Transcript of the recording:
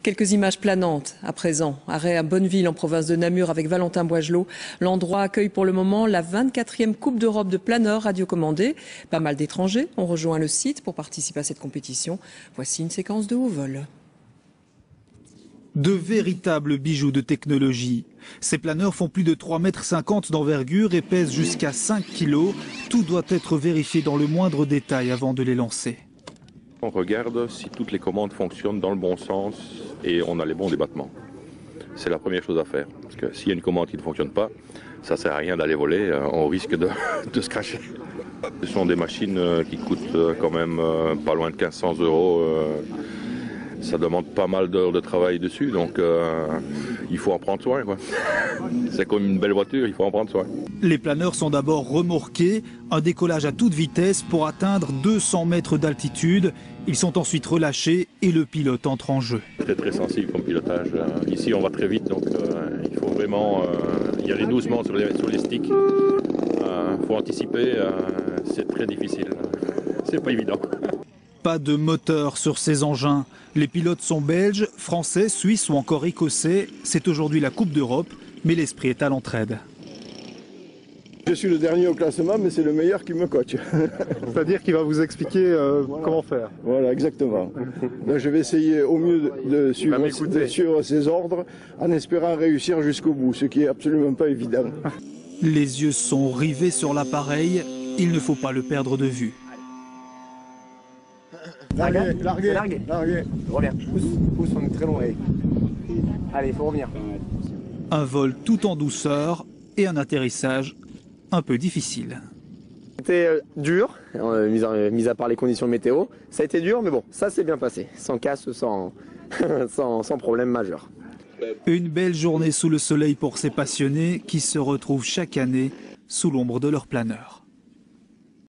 Quelques images planantes à présent. Arrêt à Bonneville en province de Namur avec Valentin Boisgelot. L'endroit accueille pour le moment la 24e Coupe d'Europe de planeur radiocommandée. Pas mal d'étrangers ont rejoint le site pour participer à cette compétition. Voici une séquence de haut vol. De véritables bijoux de technologie. Ces planeurs font plus de 3,50 m d'envergure et pèsent jusqu'à 5 kg. Tout doit être vérifié dans le moindre détail avant de les lancer. On regarde si toutes les commandes fonctionnent dans le bon sens et on a les bons débattements. C'est la première chose à faire. Parce que s'il y a une commande qui ne fonctionne pas, ça ne sert à rien d'aller voler, on risque de se cracher. Ce sont des machines qui coûtent quand même pas loin de 1500 €. Ça demande pas mal d'heures de travail dessus, donc il faut en prendre soin, quoi. C'est comme une belle voiture, il faut en prendre soin. Les planeurs sont d'abord remorqués, un décollage à toute vitesse pour atteindre 200 mètres d'altitude. Ils sont ensuite relâchés et le pilote entre en jeu. C'est très sensible comme pilotage. Ici, on va très vite, donc il faut vraiment y aller doucement sur les sticks. Il faut anticiper, c'est très difficile. C'est pas évident. Pas de moteur sur ces engins. Les pilotes sont belges, français, suisses ou encore écossais. C'est aujourd'hui la Coupe d'Europe, mais l'esprit est à l'entraide. Je suis le dernier au classement, mais c'est le meilleur qui me coach. C'est-à-dire qu'il va vous expliquer comment faire. Voilà, exactement. Donc, je vais essayer au mieux de suivre ses ordres en espérant réussir jusqu'au bout, ce qui est absolument pas évident. Les yeux sont rivés sur l'appareil, il ne faut pas le perdre de vue. Larguez. Reviens. Pousse, on est très loin. Allez, il faut revenir. Un vol tout en douceur et un atterrissage un peu difficile. C'était dur, mis à part les conditions météo. Ça a été dur, mais bon, ça s'est bien passé. Sans casse, sans problème majeur. Une belle journée sous le soleil pour ces passionnés qui se retrouvent chaque année sous l'ombre de leur planeur.